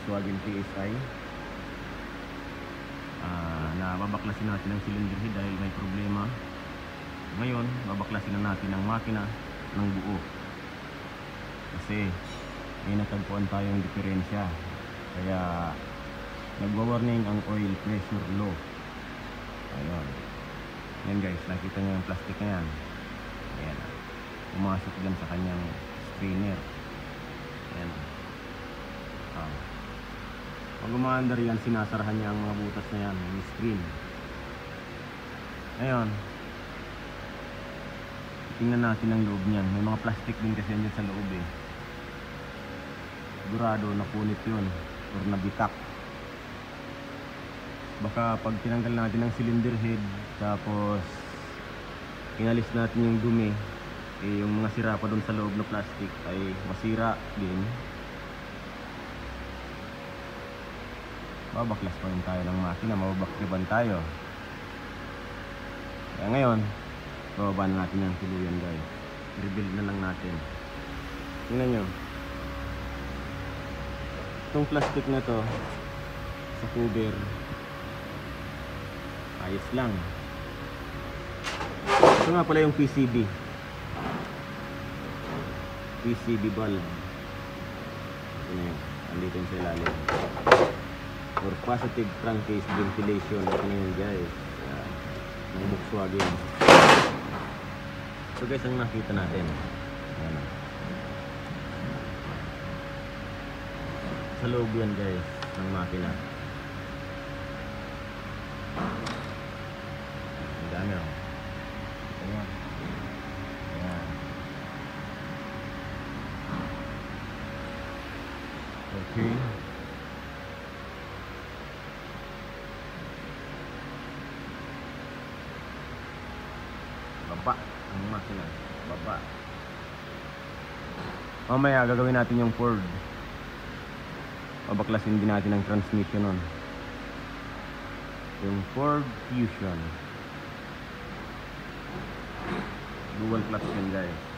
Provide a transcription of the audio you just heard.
Volkswagen TSI. Na babaklasin natin ang cylinder head dahil may problema. Ngayon babaklasin na natin ang makina ng buo kasi may natagpuan tayong diferensya, kaya nagwa-warning ang oil pressure low. Ayun, yan guys, nakita nyo yung plastic na yan. Ayan, pumasok dyan sa kanyang strainer. Ayan. Pag umaandar yan, sinasarahan niya ang mga butas na yan, yung screen. Ngayon, tingnan natin ang loob niyan. May mga plastic din kasi yan sa loob eh. Sigurado napunit yun or nabitak. Baka pag tinanggal natin ang cylinder head tapos inalis natin yung dumi, eh, yung mga sira pa dun sa loob na plastic ay masira din. Babaklas pa rin tayo ng makina, mababakriban tayo. Kaya ngayon bababa na natin yung tuluyan guys. Rebuild na lang natin. Tingnan nyo, itong plastic na to sa cover ayos lang. Ito nga pala yung PCB bulb. Ito na yun, andito yung sa ilalim, or positive crankcase ventilation. Ito na yun guys, ng Volkswagen. So guys, ang nakita natin, ayan, sa loob yan guys ng makina. Ang dami oh. Ayan. Ayan. Okay. Baba ang makina, baba. Mamaya gagawin natin yung Ford. Babaklasin din natin ang transmission nun, yung Ford Fusion dual clutch yan guys.